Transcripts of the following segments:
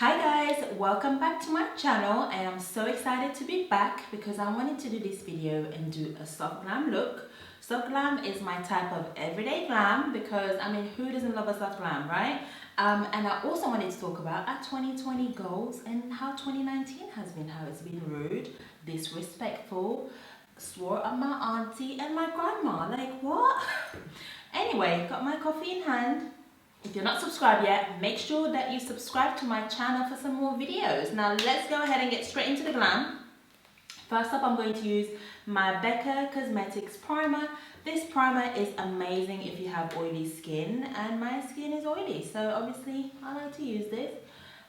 Hi guys, welcome back to my channel. I am so excited to be back because I wanted to do this video and do a soft glam look. Soft glam is my type of everyday glam because I mean, who doesn't love a soft glam, right? And I also wanted to talk about our 2020 goals and how 2019 has been, how it's been rude, disrespectful, swore at my auntie and my grandma. Like what? Anyway, got my coffee in hand. If you're not subscribed yet, make sure that you subscribe to my channel for some more videos. Now let's go ahead and get straight into the glam. First up, I'm going to use my Becca Cosmetics primer. This primer is amazing if you have oily skin, and my skin is oily, so obviously I like to use this.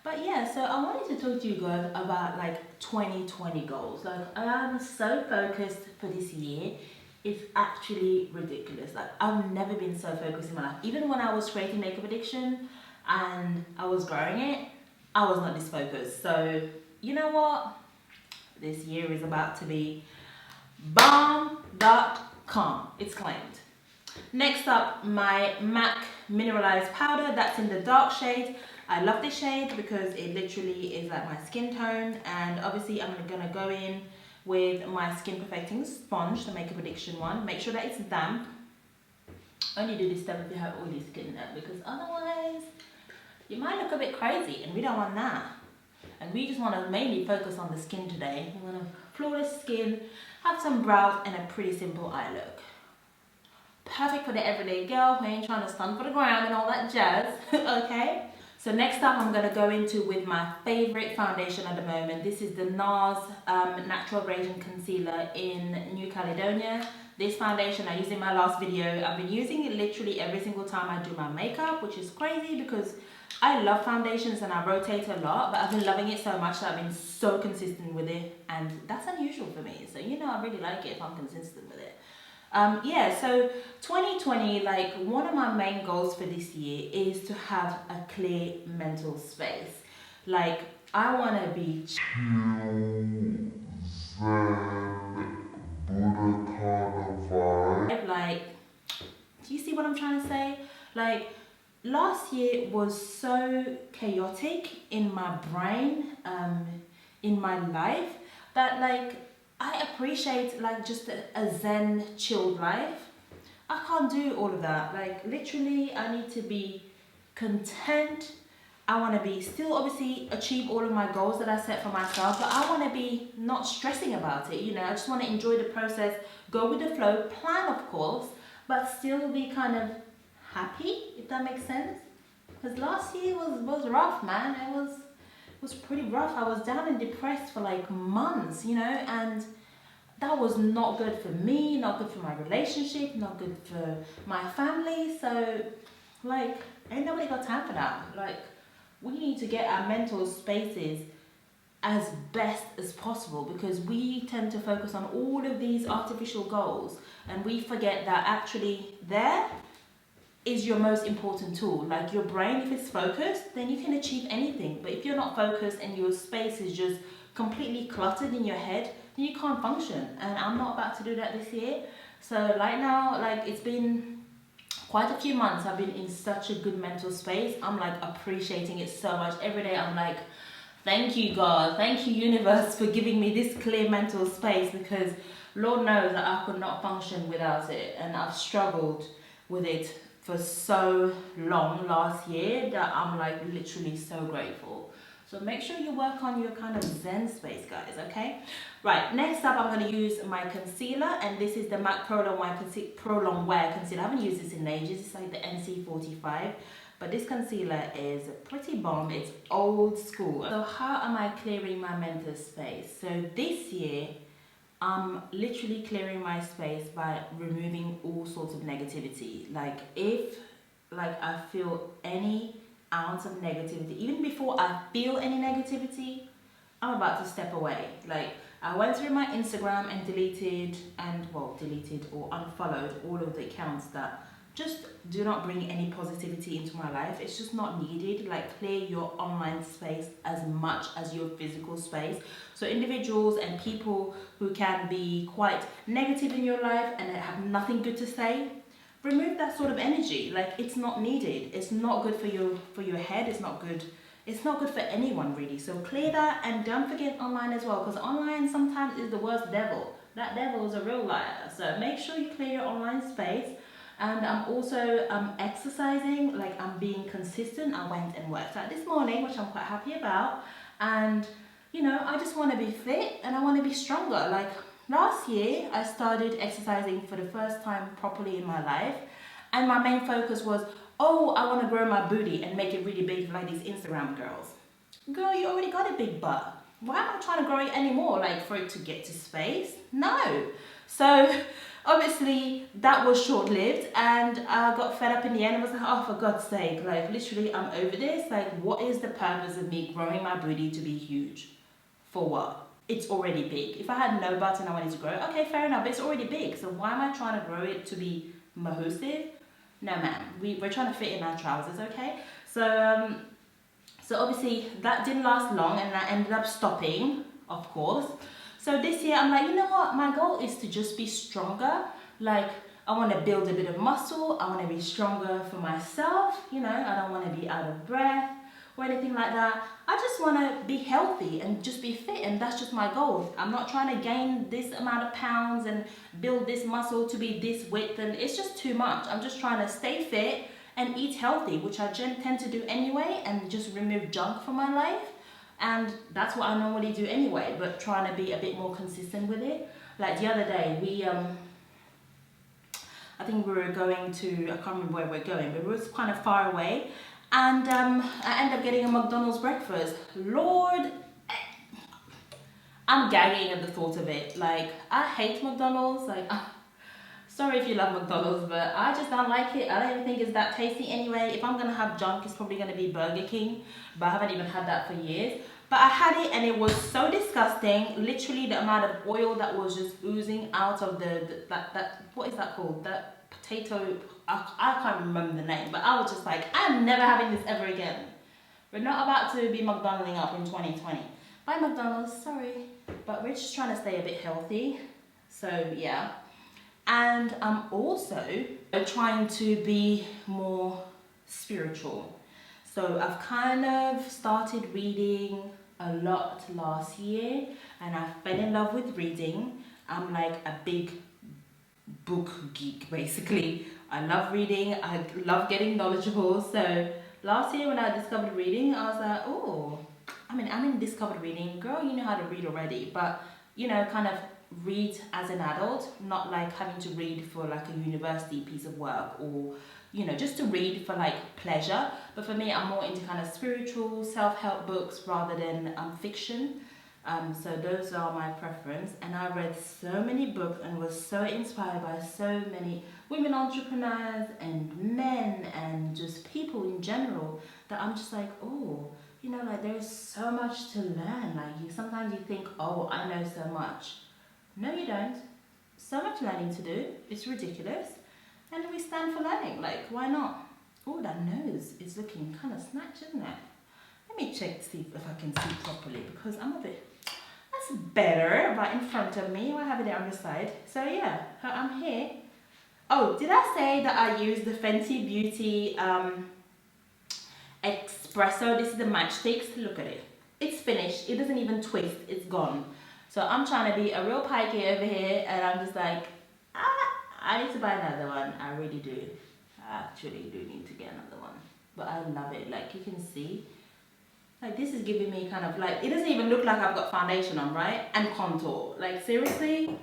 But yeah, so I wanted to talk to you guys about like 2020 goals. Like I am so focused for this year. It's actually ridiculous. Like I've never been so focused in my life. Even when I was creating Makeup Addiction and I was growing it, I was not this focused. So you know what? This year is about to be bomb.com. It's claimed. Next up, my MAC Mineralise powder. That's in the dark shade. I love this shade because it literally is like my skin tone, and obviously I'm gonna go in with my skin perfecting sponge, the Makeup Addiction one. Make sure that it's damp. Only do this stuff if you have oily skin now, because otherwise you might look a bit crazy, and we don't want that. And we just want to mainly focus on the skin today. We want a flawless skin, have some brows, and a pretty simple eye look. Perfect for the everyday girl who ain't trying to stand for the gram and all that jazz. Okay? So next up, I'm going to go into with my favorite foundation at the moment. This is the Nars Natural Radiant Concealer in New Caledonia. This foundation I used in my last video. I've been using it literally every single time I do my makeup, which is crazy because I love foundations and I rotate a lot, but I've been loving it so much that I've been so consistent with it, and that's unusual for me. So you know I really like it if I'm consistent with it. Yeah, so 2020, like one of my main goals for this year is to have a clear mental space. Like I want to be chill, zen, Buddha kind of vibe. Like, do you see what I'm trying to say? Like last year was so chaotic in my brain, in my life, that like I appreciate like just a zen, chilled life. I can't do all of that. Like literally, I need to be content. I want to be still obviously achieve all of my goals that I set for myself, but I want to be not stressing about it. You know, I just want to enjoy the process, go with the flow, plan of course, but still be kind of happy, if that makes sense. Because last year was rough, man. It was pretty rough. I was down and depressed for like months, you know, and that was not good for me, not good for my relationship, not good for my family. So like ain't nobody got time for that. Like we need to get our mental spaces as best as possible, because we tend to focus on all of these artificial goals and we forget that actually there is your most important tool. Like your brain, if it's focused, then you can achieve anything. But if you're not focused and your space is just completely cluttered in your head, then you can't function. And I'm not about to do that this year. So right now, like it's been quite a few months, I've been in such a good mental space. I'm like appreciating it so much. Every day I'm like, thank you God, thank you universe for giving me this clear mental space, because Lord knows that I could not function without it. And I've struggled with it for so long last year that I'm like literally so grateful. So make sure you work on your kind of zen space, guys, okay? Right, next up I'm going to use my concealer, and this is the MAC Prolongwear concealer. I haven't used this in ages. It's like the NC45, but this concealer is pretty bomb. It's old school. So how am I clearing my mental space? So this year I'm literally clearing my space by removing all sorts of negativity. Like if like I feel any ounce of negativity, even before I feel any negativity, I'm about to step away. Like I went through my Instagram and deleted or unfollowed all of the accounts that just do not bring any positivity into my life. It's just not needed. Like clear your online space as much as your physical space. So individuals and people who can be quite negative in your life and have nothing good to say, remove that sort of energy. Like it's not needed. It's not good for your head. It's not good It's not good for anyone really. So clear that, and don't forget online as well, because online sometimes is the worst devil. That devil is a real liar. So make sure you clear your online space. And I'm also exercising, like I'm being consistent. I went and worked out this morning, which I'm quite happy about. And you know, I just want to be fit and I want to be stronger. Like last year, I started exercising for the first time properly in my life. And my main focus was, oh, I want to grow my booty and make it really big like these Instagram girls. Girl, you already got a big butt. Why am I trying to grow it anymore? Like for it to get to space? No. So obviously that was short-lived, and I got fed up in the end. I was like, oh, for God's sake, like literally I'm over this. Like what is the purpose of me growing my booty to be huge? For what? It's already big. If I had no butt and I wanted to grow it, okay, fair enough, but it's already big. So why am I trying to grow it to be massive? No, man, we're trying to fit in our trousers, okay? So obviously that didn't last long, and I ended up stopping, of course. So this year I'm like, you know what? My goal is to just be stronger. Like I want to build a bit of muscle. I want to be stronger for myself. You know, I don't want to be out of breath or anything like that. I just want to be healthy and just be fit, and that's just my goal. I'm not trying to gain this amount of pounds and build this muscle to be this width, and it's just too much. I'm just trying to stay fit and eat healthy, which I tend to do anyway, and just remove junk from my life. And that's what I normally do anyway, but trying to be a bit more consistent with it. Like the other day, I think we were going to, I can't remember where we're going, but it was kind of far away. And I ended up getting a McDonald's breakfast. Lord, I'm gagging at the thought of it. Like, I hate McDonald's. Like, sorry if you love McDonald's, but I just don't like it. I don't even think it's that tasty anyway. If I'm gonna have junk, it's probably gonna be Burger King, but I haven't even had that for years. But I had it and it was so disgusting. Literally the amount of oil that was just oozing out of that what is that called? That potato, I can't remember the name, but I was just like, I'm never having this ever again. We're not about to be McDonald'ing up in 2020. Bye McDonald's, sorry. But we're just trying to stay a bit healthy. So yeah. And I'm also trying to be more spiritual. So I've kind of started reading a lot last year, and I fell in love with reading. I'm like a big book geek basically. I love reading, I love getting knowledgeable. So last year when I discovered reading, I was like, oh, I mean, I'm in discovered reading. Girl, you know how to read already, but you know, kind of read as an adult, not like having to read for like a university piece of work, or you know, just to read for like pleasure. But for me, I'm more into kind of spiritual self-help books rather than fiction. So those are my preference, and I read so many books and was so inspired by so many women entrepreneurs and men and just people in general, that I'm just like, oh, you know, like there's so much to learn. Like sometimes you think, oh, I know so much. No, you don't. So much learning to do. It's ridiculous. And we stand for learning. Like, why not? Oh, that nose is looking kind of snatched, isn't it? Let me check to see if I can see properly, because I'm a bit... That's better right in front of me. I have it on the side. So yeah, I'm here. Oh, did I say that I use the Fenty Beauty Expresso? This is the Matchstix. Look at it. It's finished. It doesn't even twist. It's gone. So I'm trying to be a real pikey over here, and I'm just like, I need to buy another one. I really do. I actually do need to get another one. But I love it. Like you can see, like this is giving me kind of like, it doesn't even look like I've got foundation on, right? And contour. Like seriously,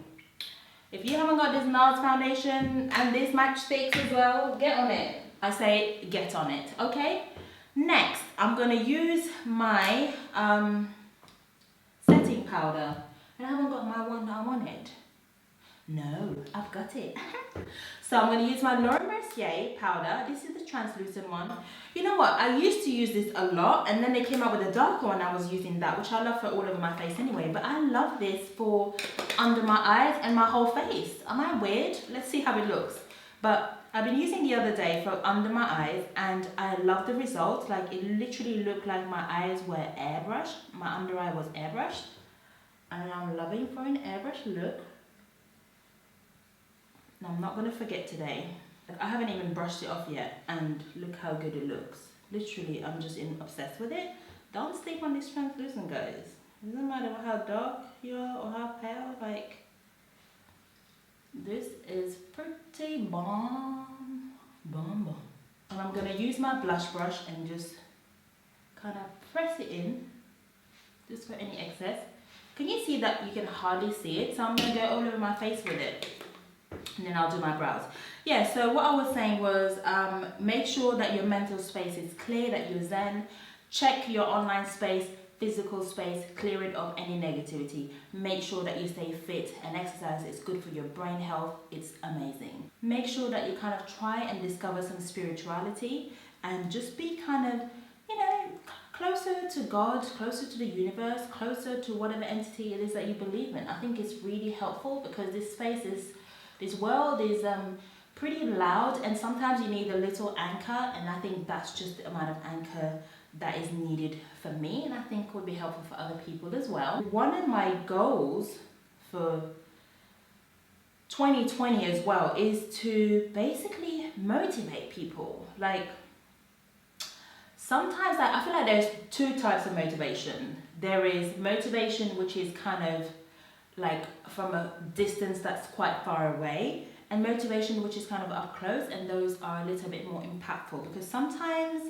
if you haven't got this Nars foundation and this Matchstix as well, get on it. I say get on it, okay? Next, I'm gonna use my setting powder. And I haven't got my one that I wanted. No, I've got it. So I'm going to use my Mercier powder. This is the translucent one. You know what? I used to use this a lot, and then they came out with a darker one. I was using that, which I love for all over my face anyway. But I love this for under my eyes and my whole face. Am I weird? Let's see how it looks. But I've been using the other day for under my eyes, and I love the results. Like it literally looked like my eyes were airbrushed. My under eye was airbrushed. And I'm loving for an airbrush look. Now I'm not going to forget today. I haven't even brushed it off yet, and look how good it looks. Literally, I'm just obsessed with it. don't sleep on this translucent, guys. It doesn't matter how dark you are or how pale, like, this is pretty bomb. And I'm gonna use my blush brush and just kind of press it in, just for any excess. Can you see that you can hardly see it? So I'm gonna go all over my face with it, and then I'll do my brows. Yeah, so what I was saying was make sure that your mental space is clear, that you're zen. Check your online space, physical space, clear it of any negativity. Make sure that you stay fit and exercise. It's good for your brain health. It's amazing. Make sure that you kind of try and discover some spirituality and just be kind of, you know, closer to God, closer to the universe, closer to whatever entity it is that you believe in. I think it's really helpful because this space is, this world is pretty loud, and sometimes you need a little anchor, and I think that's just the amount of anchor that is needed for me, and I think would be helpful for other people as well. One of my goals for 2020 as well is to basically motivate people. Like, sometimes I feel like there's two types of motivation. There is motivation which is kind of like from a distance that's quite far away, and motivation which is kind of up close, and those are a little bit more impactful because sometimes,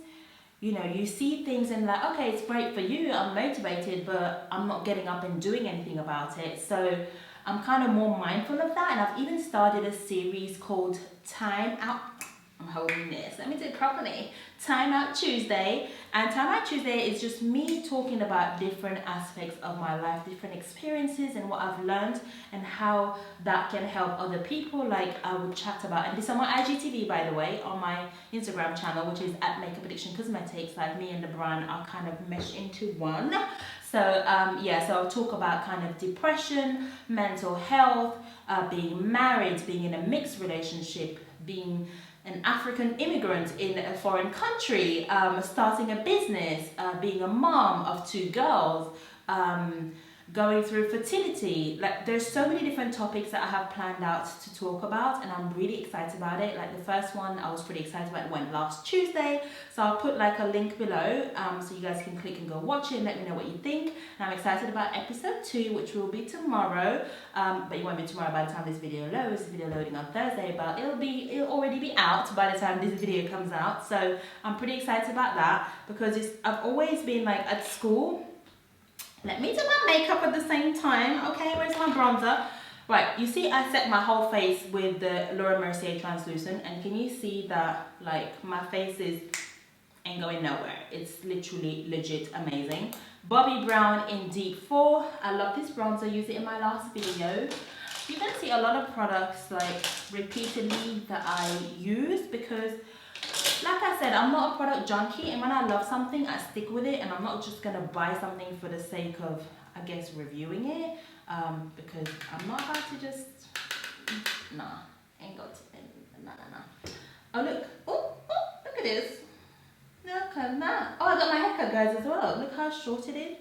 you know, you see things and like, okay, it's great for you, I'm motivated, but I'm not getting up and doing anything about it. So I'm kind of more mindful of that, and I've even started a series called Time Out. I'm holding this, let me do it properly. Time Out Tuesday. And Time Out Tuesday is just me talking about different aspects of my life, different experiences and what I've learned and how that can help other people. Like I would chat about, and this is on my IGTV, by the way, on my Instagram channel, which is at Makeup Addiction Cosmetics. Like me and the brand are kind of meshed into one. So yeah, so I'll talk about kind of depression, mental health, being married, being in a mixed relationship, being an African immigrant in a foreign country, starting a business, being a mom of 2 girls, going through fertility. Like there's so many different topics that I have planned out to talk about, and I'm really excited about it. Like the first one I was pretty excited about, it went last Tuesday, so I'll put like a link below so you guys can click and go watch it and let me know what you think. And I'm excited about episode 2, which will be tomorrow, but it won't be tomorrow by the time this video loads. This video loading on Thursday, but it'll already be out by the time this video comes out. So I'm pretty excited about that because I've always been like at school. Let me do my makeup at the same time. Okay, where's my bronzer? Right, you see I set my whole face with the Laura Mercier translucent, and can you see that like my face ain't going nowhere? It's literally legit amazing. Bobbi Brown in Deep 4. I love this bronzer. I used it in my last video. You're gonna see a lot of products like repeatedly that I use because, like I said, I'm not a product junkie, and when I love something, I stick with it, and I'm not just gonna buy something for the sake of, I guess, reviewing it, because I'm not about to just, nah, ain't got to, nah. Oh look, oh, look at this, look at that. Oh, I got my haircut, guys, as well. Look how short it is.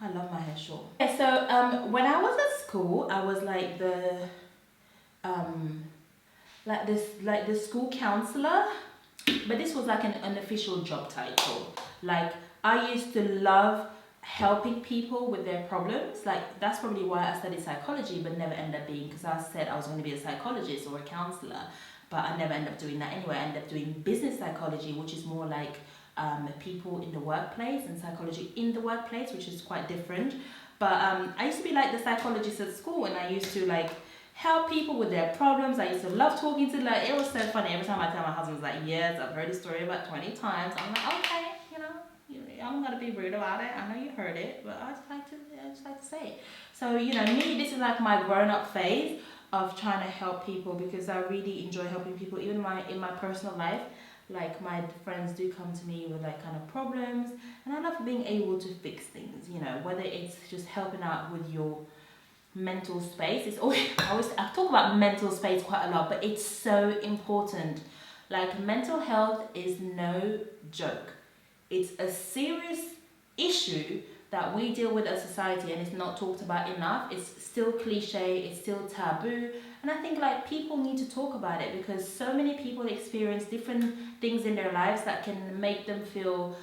I love my hair short. Okay, so when I was at school, I was like the school counselor. But this was like an unofficial job title. Like I used to love helping people with their problems. Like that's probably why I studied psychology but never ended up being, because I said I was going to be a psychologist or a counselor, but I never ended up doing that anyway. I ended up doing business psychology, which is more like people in the workplace, and psychology in the workplace, which is quite different. But I used to be like the psychologist at school, and I used to like help people with their problems. I used to love talking to them. It was so funny. Every time I tell my husband, he's like, yes, I've heard the story about 20 times. I'm like, okay, you know, I'm gonna be rude about it. I know you heard it, but I just like to say it. So, you know, me, this is like my grown-up phase of trying to help people, because I really enjoy helping people, even in my personal life. Like my friends do come to me with like kind of problems, and I love being able to fix things, you know, whether it's just helping out with your mental space. It's always, I talk about mental space quite a lot, but it's so important. Like mental health is no joke. It's a serious issue that we deal with as society, and it's not talked about enough. It's still cliche, it's still taboo, and I think like people need to talk about it, because so many people experience different things in their lives that can make them feel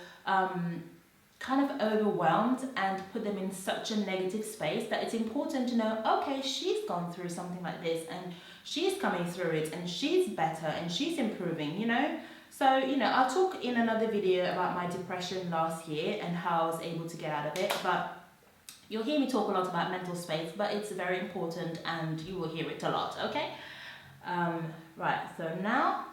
kind of overwhelmed and put them in such a negative space that it's important to know, okay, she's gone through something like this and she's coming through it and she's better and she's improving, you know. So, you know, I'll talk in another video about my depression last year and how I was able to get out of it, but you'll hear me talk a lot about mental space, but it's very important and you will hear it a lot, okay? Right, so now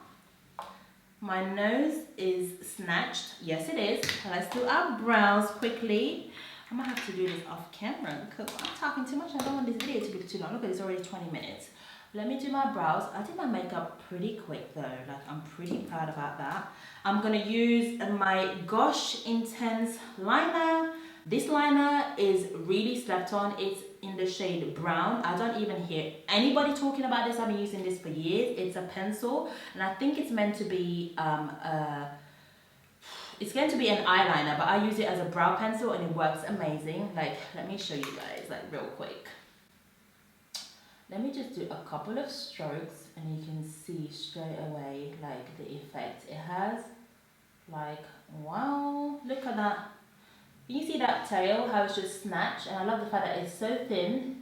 my nose is snatched. Yes, it is. Let's do our brows quickly. I'm gonna have to do this off camera because I'm talking too much. I don't want this video to be too long. Look, it's already 20 minutes. Let me do my brows. I did my makeup pretty quick though. Like, I'm pretty proud about that. I'm gonna use my Gosh Intense liner. This liner is really slept on. It's in the shade brown. I don't even hear anybody talking about this. I've been using this for years. It's a pencil, and I think it's meant to be it's going to be an eyeliner, but I use it as a brow pencil and it works amazing. Like, let me show you guys, like, real quick. Let me just do a couple of strokes and you can see straight away like the effect it has. Like, wow, look at that. You see that tail, how it's just snatched, and I love the fact that it's so thin.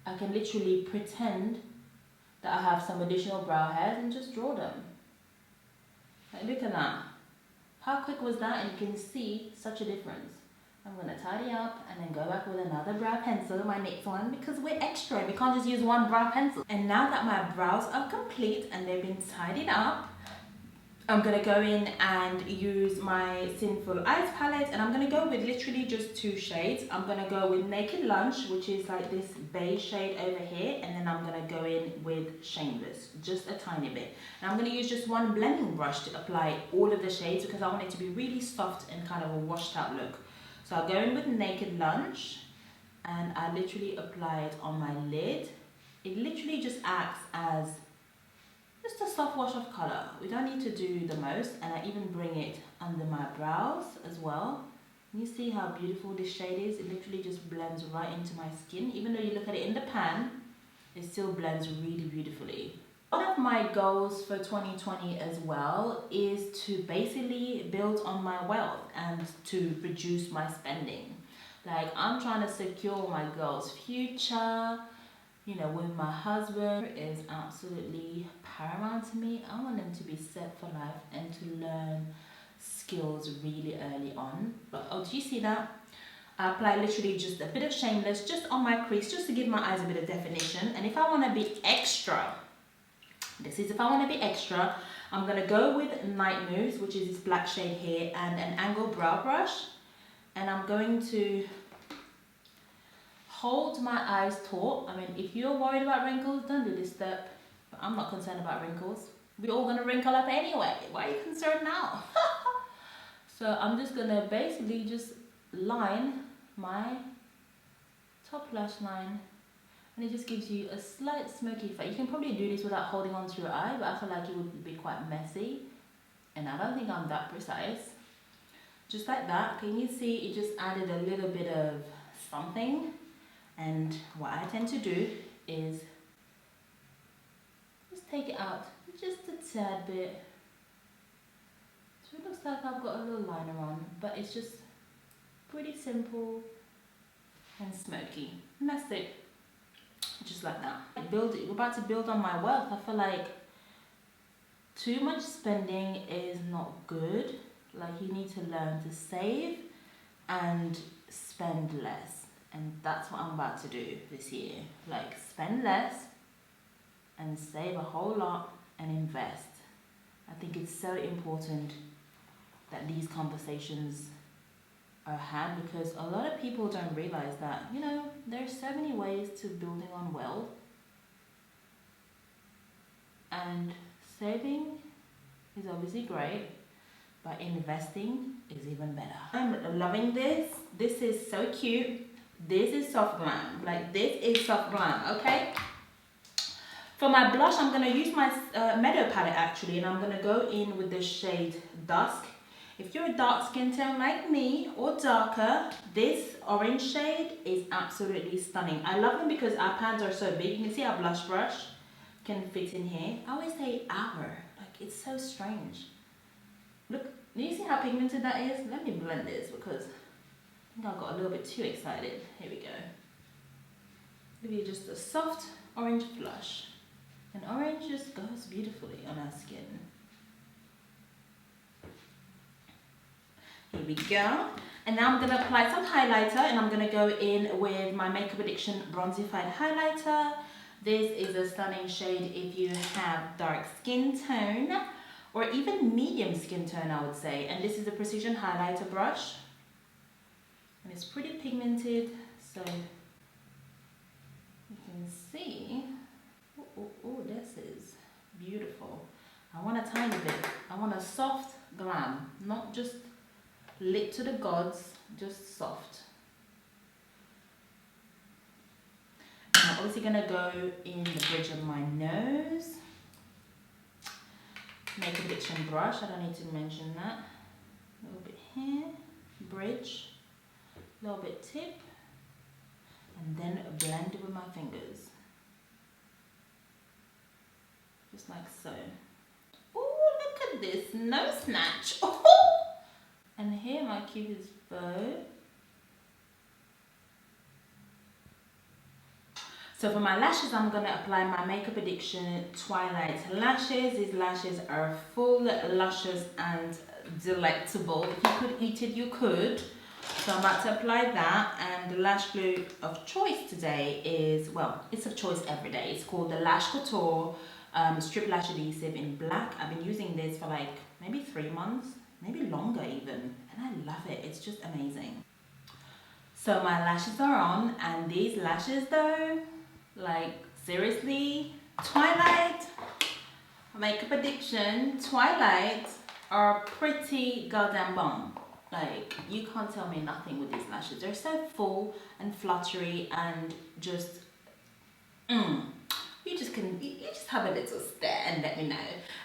I can literally pretend that I have some additional brow hairs and just draw them. Like, look at that. How quick was that? And you can see such a difference. I'm gonna tidy up and then go back with another brow pencil, my next one, because we're extra. We can't just use one brow pencil. And now that my brows are complete and they've been tidied up, I'm gonna go in and use my Sinful Eyes palette, and I'm gonna go with literally just 2 shades. I'm gonna go with Naked Lunch, which is like this beige shade over here, and then I'm gonna go in with Shameless, just a tiny bit. And I'm gonna use just one blending brush to apply all of the shades because I want it to be really soft and kind of a washed out look. So I'll go in with Naked Lunch, and I literally apply it on my lid. It literally just acts as just a soft wash of colour. We don't need to do the most, and I even bring it under my brows as well. You see how beautiful this shade is? It literally just blends right into my skin. Even though you look at it in the pan, it still blends really beautifully. One of my goals for 2020 as well is to basically build on my wealth and to reduce my spending. Like, I'm trying to secure my girl's future. You know, with my husband is absolutely paramount to me. I want them to be set for life and to learn skills really early on. But, oh, do you see that? I apply literally just a bit of Shameless just on my crease, just to give my eyes a bit of definition. And if I want to be extra, this is if I want to be extra, I'm going to go with Night Moves, which is this black shade here, and an angled brow brush. And I'm going to hold my eyes taut. I mean, if you're worried about wrinkles, don't do this step. But I'm not concerned about wrinkles. We're all gonna wrinkle up anyway. Why are you concerned now? So I'm just gonna basically just line my top lash line, and it just gives you a slight smoky effect. You can probably do this without holding on to your eye, but I feel like it would be quite messy, and I don't think I'm that precise. Just like that. Can you see it just added a little bit of something? And what I tend to do is just take it out just a tad bit. So it looks like I've got a little liner on, but it's just pretty simple and smoky. And that's it. Just like that. We're about to build on my wealth. I feel like too much spending is not good. Like, you need to learn to save and spend less. And that's what I'm about to do this year. Like, spend less and save a whole lot and invest. I think it's so important that these conversations are had, because a lot of people don't realize that, you know, there's so many ways to building on wealth, and saving is obviously great, but investing is even better. I'm loving this. This is so cute. This is soft glam. Like, this is soft glam, okay? For my blush, I'm going to use my Meadow palette actually, and I'm going to go in with the shade Dusk. If you're a dark skin tone like me or darker, this orange shade is absolutely stunning. I love them because our pans are so big. You can see our blush brush can fit in here. I always say our, like, it's so strange. Look, do you see how pigmented that is? Let me blend this because think I got a little bit too excited. Here we go. Give you just a soft orange blush. And orange just goes beautifully on our skin. Here we go. And now I'm going to apply some highlighter, and I'm going to go in with my Makeup Addiction Bronzified Highlighter. This is a stunning shade if you have dark skin tone, or even medium skin tone, I would say. And this is a precision highlighter brush. And it's pretty pigmented, so you can see. Oh, this is beautiful. I want a tiny bit. I want a soft glam, not just lit to the gods, just soft. And I'm obviously gonna go in the bridge of my nose. Makeup Addiction brush, I don't need to mention that. A little bit here, bridge, a little bit tip, and then blend with my fingers. Just like so. Oh, look at this nose snatch. Oh! And here my cupid's bow. So for my lashes, I'm going to apply my Makeup Addiction Twilight lashes. These lashes are full, luscious and delectable. If you could eat it, you could. So I'm about to apply that, and the lash glue of choice today is, well, it's of choice every day. It's called the Lash Couture Strip Lash Adhesive in black. I've been using this for like maybe 3 months, maybe longer even, and I love it. It's just amazing. So my lashes are on, and these lashes though, like seriously, Twilight, Makeup Addiction, Twilight are pretty goddamn bomb. Like, you can't tell me nothing with these lashes. They're so full and fluttery and just, you just have a little stare and let me know.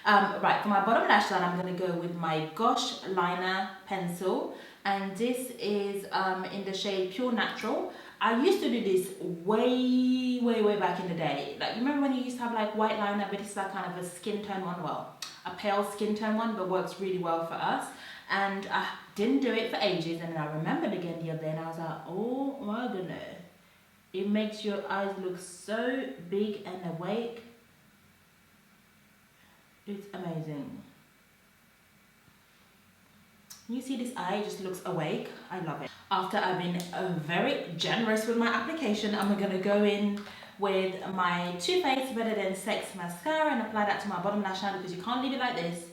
Right, for my bottom lash line, I'm going to go with my Gosh Liner pencil. And this is in the shade Pure Natural. I used to do this way back in the day. Like, you remember when you used to have like white liner, but it's like kind of a skin tone one? Well, a pale skin tone one, but works really well for us. And I didn't do it for ages, and then I remembered again the other day, and I was like, oh my goodness. It makes your eyes look so big and awake. It's amazing. You see this eye just looks awake. I love it. After I've been very generous with my application, I'm going to go in with my Too Faced Better Than Sex mascara and apply that to my bottom lash line, because you can't leave it like this.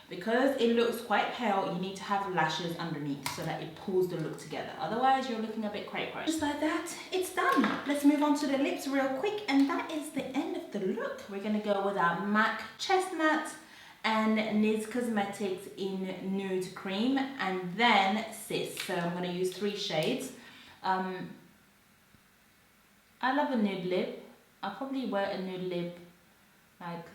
Because it looks quite pale, you need to have lashes underneath so that it pulls the look together. Otherwise, you're looking a bit cray-cray. Just like that, it's done. Let's move on to the lips real quick, and that is the end of the look. We're gonna go with our MAC Chesnut and Nizz Cosmetics in Nude Cream, and then Siss. So I'm gonna use 3 shades. I love a nude lip. I'll probably wear a nude lip like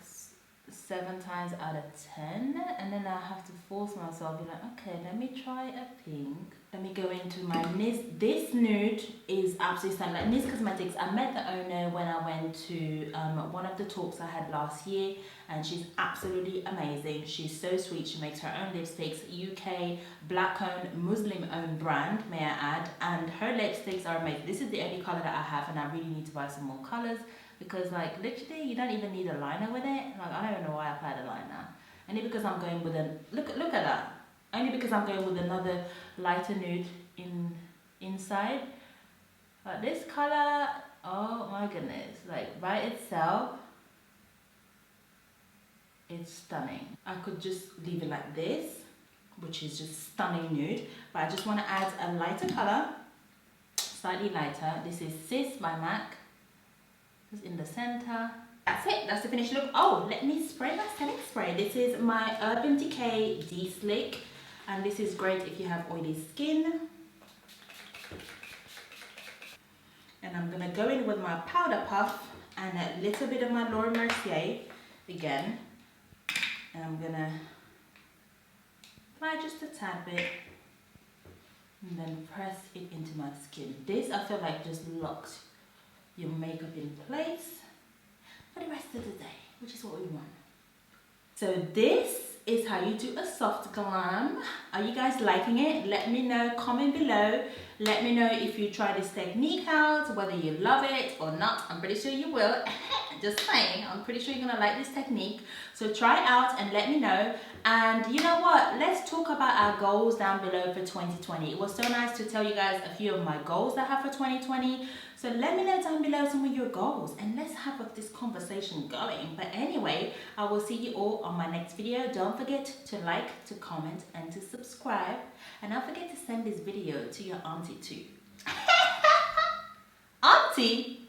7 times out of 10, and then I have to force myself, be like, okay, let me try a pink. Let me go into my Nizz. This nude is absolutely stunning. Like Nizz Cosmetics, I met the owner when I went to one of the talks I had last year, and she's absolutely amazing. She's so sweet. She makes her own lipsticks, UK black-owned, Muslim-owned brand, may I add, and her lipsticks are amazing. This is the only color that I have, and I really need to buy some more colors. Because like literally you don't even need a liner with it. Like, I don't even know why I applied a liner. Only because I'm going with a look at that. Only because I'm going with another lighter nude inside. But this color, oh my goodness, like by itself, it's stunning. I could just leave it like this, which is just stunning nude. But I just want to add a lighter color, slightly lighter. This is Siss by MAC. In the center. That's it, that's the finished look. Oh, let me spray my setting spray. This is my Urban Decay Deslick, and this is great if you have oily skin. And I'm gonna go in with my powder puff and a little bit of my Mercier again, and I'm gonna apply just a tad bit and then press it into my skin. This I feel like just locks your makeup in place for the rest of the day, which is what we want. So this is how you do a soft glam. Are you guys liking it? Let me know, comment below. Let me know if you try this technique out, whether you love it or not. I'm pretty sure you will. Just saying, I'm pretty sure you're gonna like this technique. So try it out and let me know. And you know what? Let's talk about our goals down below for 2020. It was so nice to tell you guys a few of my goals that I have for 2020. So let me know down below some of your goals and let's have this conversation going. But anyway, I will see you all on my next video. Don't forget to like, to comment, and to subscribe. And don't forget to send this video to your auntie too. Auntie?